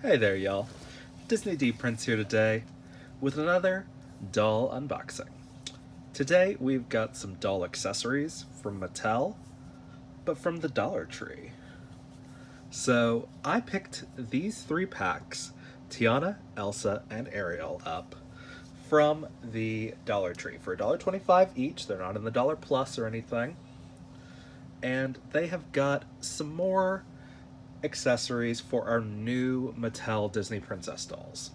Hey there, y'all. Disney D Prince here today with another doll unboxing. Today we've got some doll accessories from Mattel, but from the Dollar Tree. So I picked these three packs, Tiana, Elsa, and Ariel, up from the Dollar Tree for $1.25 each. They're not in the Dollar Plus or anything. And they have got some more accessories for our new Mattel Disney Princess dolls.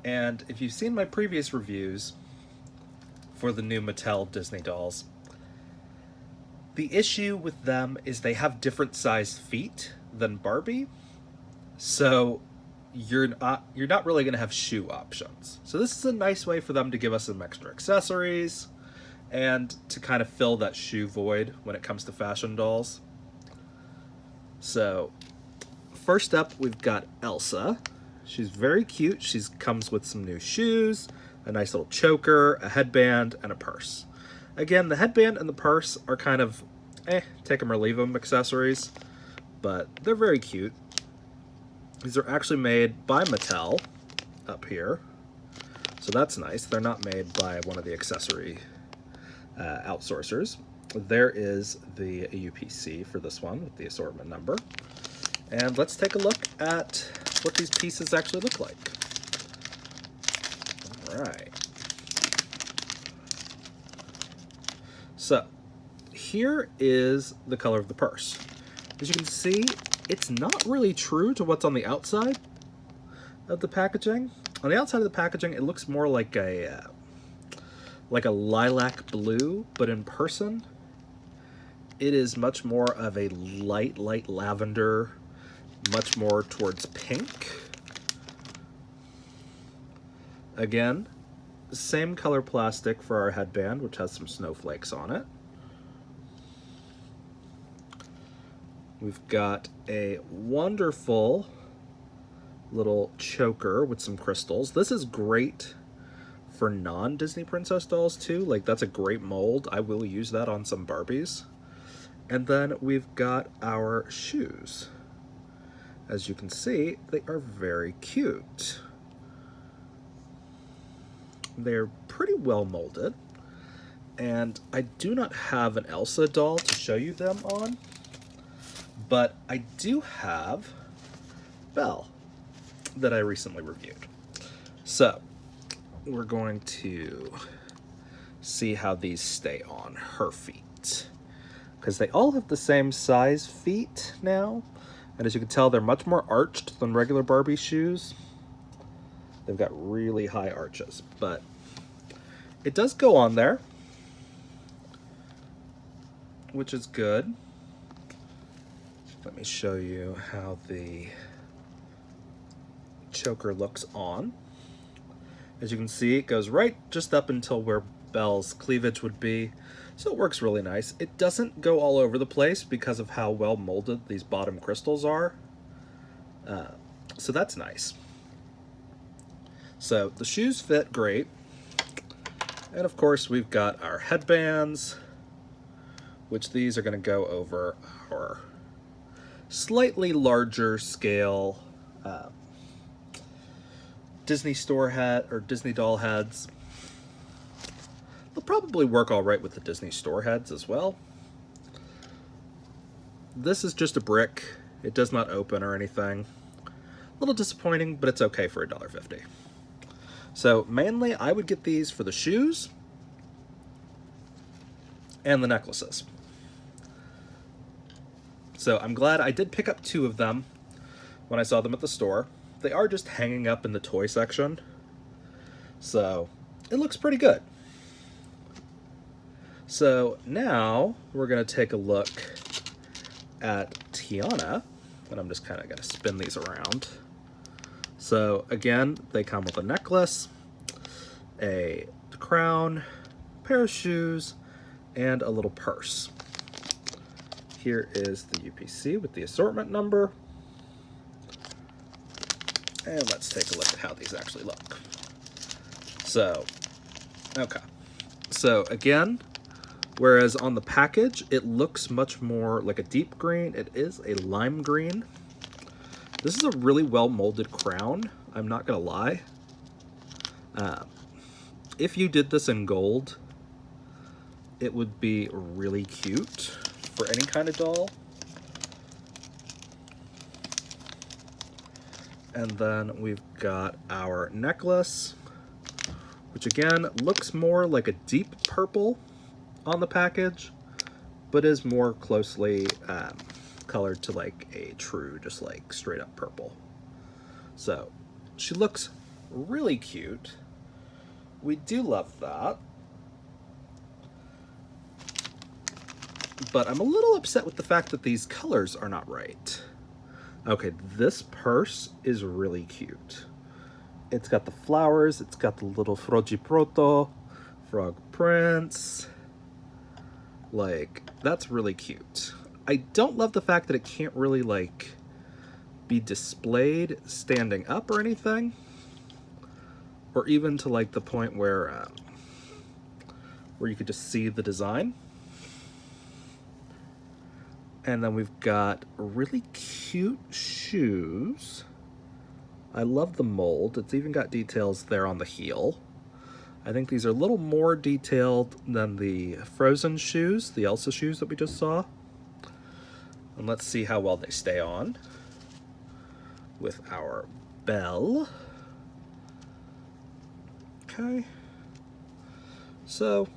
And if you've seen my previous reviews for the new Mattel Disney dolls, the issue with them is they have different sized feet than Barbie, so you're not really going to have shoe options. So this is a nice way for them to give us some extra accessories and to kind of fill that shoe void when it comes to fashion dolls. So first up, we've got Elsa. She's very cute. She comes with some new shoes, a nice little choker, a headband, and a purse. Again, the headband and the purse are kind of take them or leave them accessories, but they're very cute. These are actually made by Mattel up here, so that's nice. They're not made by one of the accessory outsourcers. There is the UPC for this one with the assortment number. And let's take a look at what these pieces actually look like. All right. So here is the color of the purse. As you can see, it's not really true to what's on the outside of the packaging. On the outside of the packaging, it looks more like a lilac blue, but in person, it is much more of a light lavender, much more towards pink. Again, same color plastic for our headband, which has some snowflakes on it. We've got a wonderful little choker with some crystals. This is great for non-Disney Princess dolls too. Like, that's a great mold. I will use that on some Barbies. And then we've got our shoes. As you can see, they are very cute. They're pretty well molded. And I do not have an Elsa doll to show you them on, but I do have Belle that I recently reviewed. So we're going to see how these stay on her feet, because they all have the same size feet now. And as you can tell, they're much more arched than regular Barbie shoes. They've got really high arches, but it does go on there, which is good. Let me show you how the choker looks on. As you can see, it goes right just up until where Belle's cleavage would be, so it works really nice. It doesn't go all over the place because of how well molded these bottom crystals are, so that's nice. So the shoes fit great, and of course we've got our headbands, which these are going to go over our slightly larger scale Disney store hat or Disney doll heads. They'll probably work all right with the Disney store heads as well. This is just a brick. It does not open or anything. A little disappointing, but it's okay for $1.50. So mainly I would get these for the shoes and the necklaces. So I'm glad I did pick up two of them when I saw them at the store. They are just hanging up in the toy section, so it looks pretty good. So now we're going to take a look at Tiana, and I'm just kind of going to spin these around. So again, they come with a necklace, a crown, a pair of shoes, and a little purse. Here is the UPC with the assortment number. And let's take a look at how these actually look. So, okay. So again, whereas on the package, it looks much more like a deep green, it is a lime green. This is a really well molded crown, I'm not gonna lie. If you did this in gold, it would be really cute for any kind of doll. And then we've got our necklace, which again looks more like a deep purple on the package, but is more closely colored to like a true, just like straight up purple. So she looks really cute. We do love that. But I'm a little upset with the fact that these colors are not right. Okay, this purse is really cute. It's got the flowers, it's got the little Frogiproto, frog prince. Like, that's really cute. I don't love the fact that it can't really, like, be displayed standing up or anything. Or even to, like, the point where you could just see the design. And then we've got really cute shoes. I love the mold. It's even got details there on the heel. I think these are a little more detailed than the Frozen shoes, the Elsa shoes that we just saw. And let's see how well they stay on with our bell. Okay. So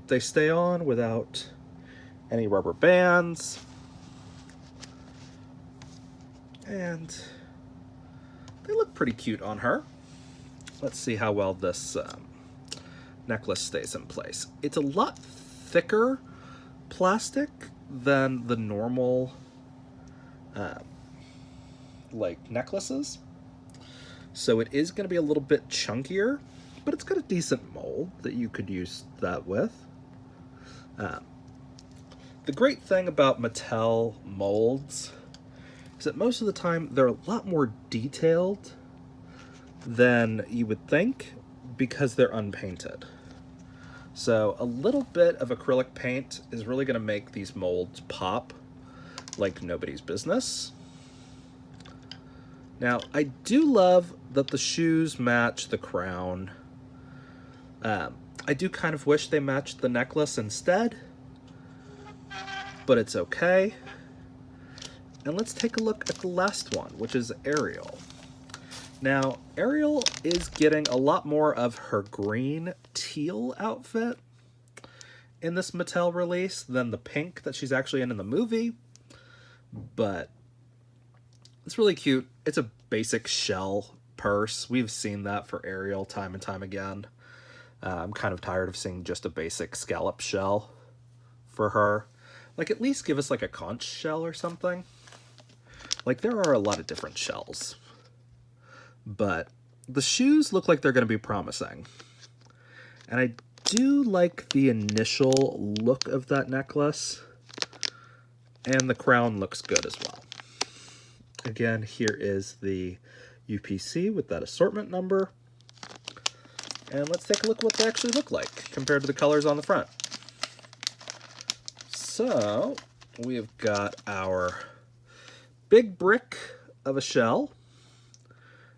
they stay on without any rubber bands. And they look pretty cute on her. Let's see how well this necklace stays in place. It's a lot thicker plastic than the normal like necklaces. So it is going to be a little bit chunkier, but it's got a decent mold that you could use that with. The great thing about Mattel molds is that most of the time they're a lot more detailed than you would think because they're unpainted. So a little bit of acrylic paint is really going to make these molds pop like nobody's business. Now, I do love that the shoes match the crown. I do kind of wish they matched the necklace instead, but it's okay. And let's take a look at the last one, which is Ariel. Now, Ariel is getting a lot more of her green teal outfit in this Mattel release than the pink that she's actually in the movie, but it's really cute. It's a basic shell purse. We've seen that for Ariel time and time again. I'm kind of tired of seeing just a basic scallop shell for her. Like, at least give us like a conch shell or something. Like, there are a lot of different shells. But the shoes look like they're going to be promising. And I do like the initial look of that necklace. And the crown looks good as well. Again, here is the UPC with that assortment number. And let's take a look at what they actually look like compared to the colors on the front. So, we've got our big brick of a shell.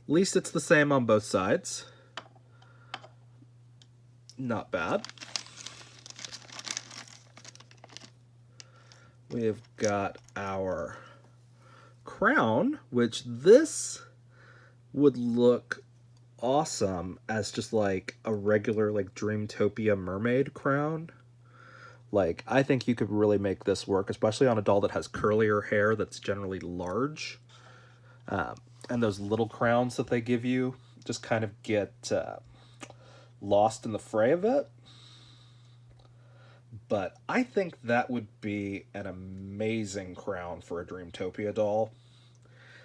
At least it's the same on both sides. Not bad. We've got our crown, which this would look awesome as just like a regular like Dreamtopia mermaid crown. Like, I think you could really make this work, especially on a doll that has curlier hair that's generally large. And those little crowns that they give you just kind of get lost in the fray of it. But I think that would be an amazing crown for a Dreamtopia doll.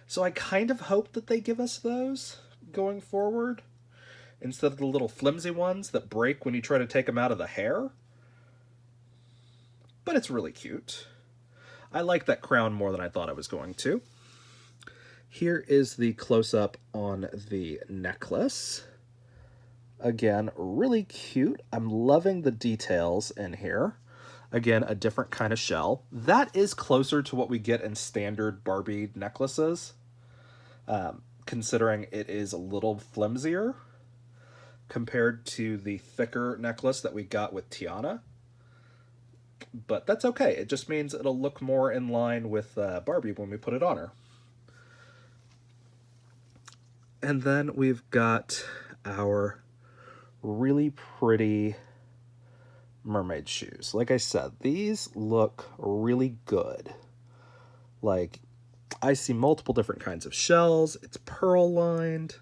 So I kind of hope that they give us those going forward, instead of the little flimsy ones that break when you try to take them out of the hair. But it's really cute. I like that crown more than I thought I was going to. Here is the close-up on the necklace. Again, really cute. I'm loving the details in here. Again, a different kind of shell. That is closer to what we get in standard Barbie necklaces, considering it is a little flimsier compared to the thicker necklace that we got with Tiana. But that's okay. It just means it'll look more in line with Barbie when we put it on her. And then we've got our really pretty mermaid shoes. Like I said, these look really good. Like, I see multiple different kinds of shells. It's pearl lined.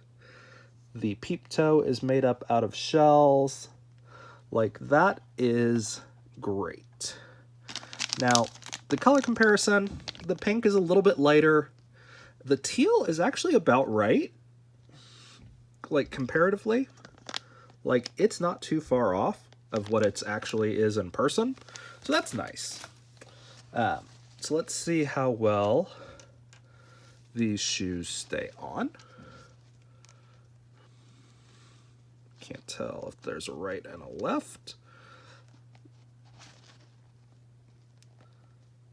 The peep toe is made up out of shells. Like, that is great. Now, the color comparison, the pink is a little bit lighter. The teal is actually about right. Like, comparatively. Like, it's not too far off of what it actually is in person. So that's nice. So let's see how well these shoes stay on. Can't tell if there's a right and a left.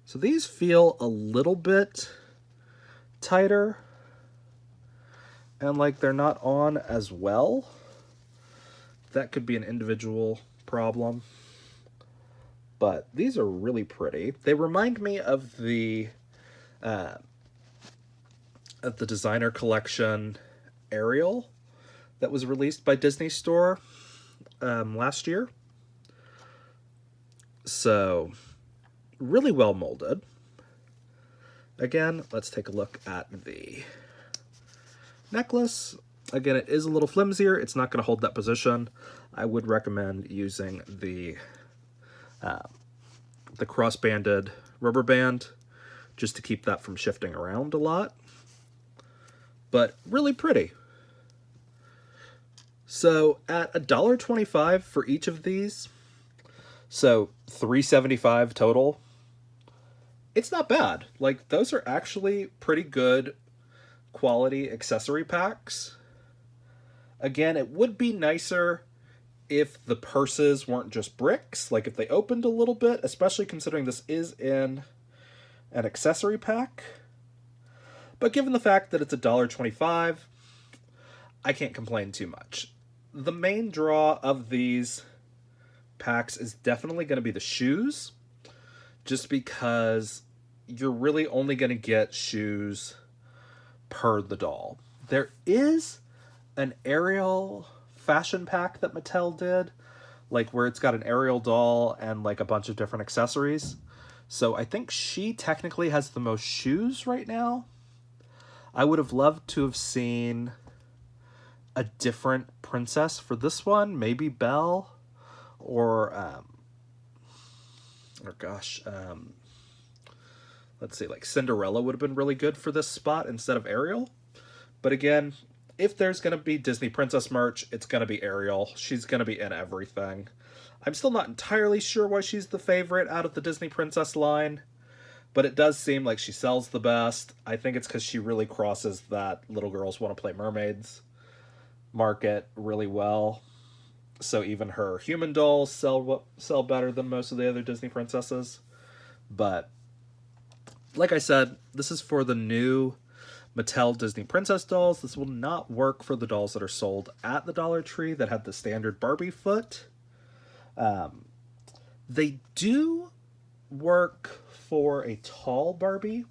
So these feel a little bit tighter and like they're not on as well. That could be an individual problem, but these are really pretty. They remind me of the designer collection Ariel that was released by Disney Store last year. So really well molded. Again, let's take a look at the necklace. Again, it is a little flimsier. It's not going to hold that position. I would recommend using the cross-banded rubber band just to keep that from shifting around a lot. But really pretty. So at $1.25 for each of these, so $3.75 total, it's not bad. Like, those are actually pretty good quality accessory packs. Again, it would be nicer if the purses weren't just bricks, like if they opened a little bit, especially considering this is in an accessory pack. But given the fact that it's $1.25, I can't complain too much. The main draw of these packs is definitely going to be the shoes, just because you're really only going to get shoes per the doll. There is an Ariel fashion pack that Mattel did, like where it's got an Ariel doll and like a bunch of different accessories. So I think she technically has the most shoes right now. I would have loved to have seen a different princess for this one, maybe Belle, or let's see, like Cinderella would have been really good for this spot instead of Ariel. But again, if there's going to be Disney Princess merch, it's going to be Ariel. She's going to be in everything. I'm still not entirely sure why she's the favorite out of the Disney Princess line, but it does seem like she sells the best. I think it's because she really crosses that little girls want to play mermaids market really well. So even her human dolls sell better than most of the other Disney princesses. But like I said, this is for the new Mattel Disney Princess dolls. This will not work for the dolls that are sold at the Dollar Tree that have the standard Barbie foot. They do work for a tall Barbie.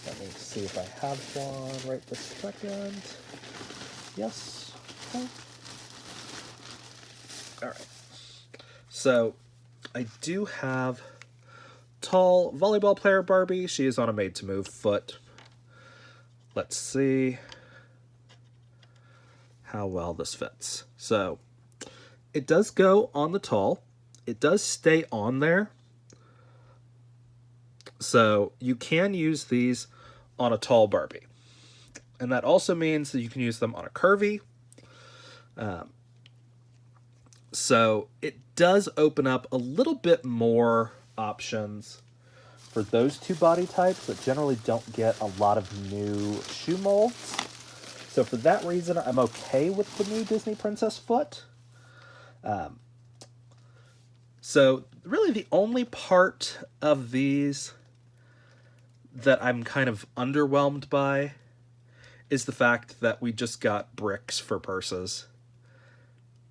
Let me see if I have one right this second. Yes. Okay. All right. So I do have tall volleyball player Barbie. She is on a made-to-move foot. Let's see how well this fits. So it does go on the tall. It does stay on there. So you can use these on a tall Barbie. And that also means that you can use them on a curvy. So it does open up a little bit more options for those two body types that generally don't get a lot of new shoe molds. So for that reason, I'm okay with the new Disney Princess foot. So really the only part of these that I'm kind of underwhelmed by is the fact that we just got bricks for purses.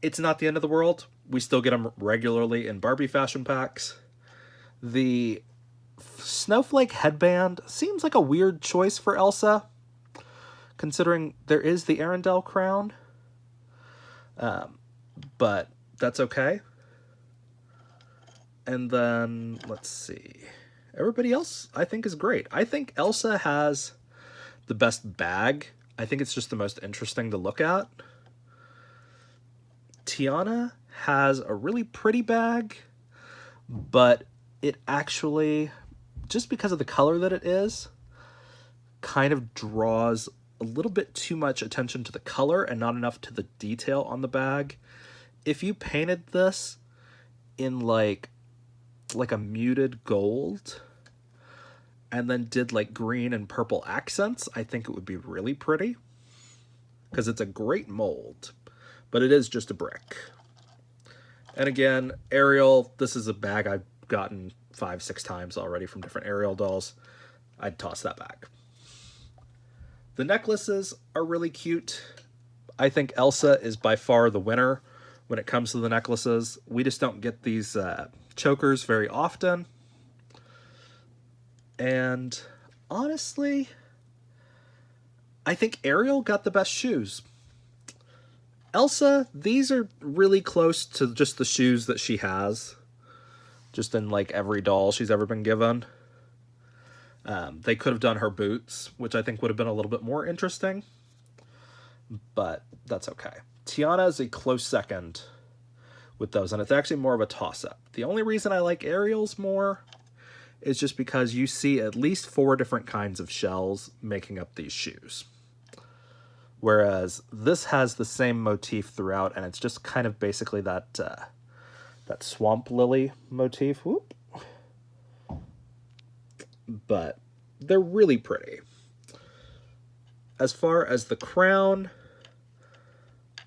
It's not the end of the world. We still get them regularly in Barbie fashion packs. The snowflake headband seems like a weird choice for Elsa, considering there is the Arendelle crown. But that's okay. And then, let's see. Everybody else, I think, is great. I think Elsa has the best bag. I think it's just the most interesting to look at. Tiana has a really pretty bag, but it actually, just because of the color that it is, kind of draws a little bit too much attention to the color and not enough to the detail on the bag. If you painted this in like a muted gold and then did like green and purple accents, I think it would be really pretty, because it's a great mold, but it is just a brick. And again, Ariel, this is a bag I've gotten 5-6 times already from different Ariel dolls. I'd toss that back. The necklaces are really cute. I think Elsa is by far the winner when it comes to the necklaces. We just don't get these chokers very often. And honestly, I think Ariel got the best shoes. Elsa, these are really close to just the shoes that she has, just in like every doll she's ever been given. They could have done her boots, which I think would have been a little bit more interesting, but that's okay. Tiana is a close second with those, and it's actually more of a toss-up. The only reason I like Ariel's more is just because you see at least 4 different kinds of shells making up these shoes. Whereas this has the same motif throughout, and it's just kind of basically that that swamp lily motif. Whoop. But they're really pretty. As far as the crown,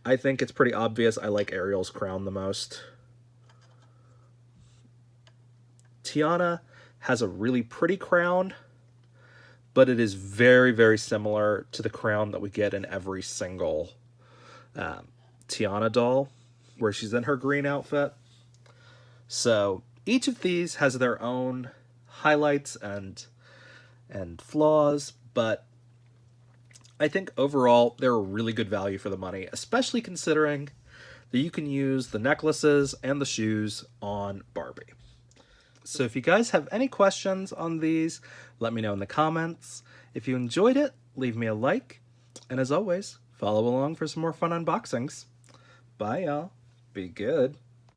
I think it's pretty obvious I like Ariel's crown the most. Tiana has a really pretty crown, but it is very, very similar to the crown that we get in every single Tiana doll, where she's in her green outfit. So each of these has their own highlights and flaws, but I think overall they're a really good value for the money, especially considering that you can use the necklaces and the shoes on Barbie. So if you guys have any questions on these, let me know in the comments. If you enjoyed it, leave me a like. And as always, follow along for some more fun unboxings. Bye, y'all. Be good.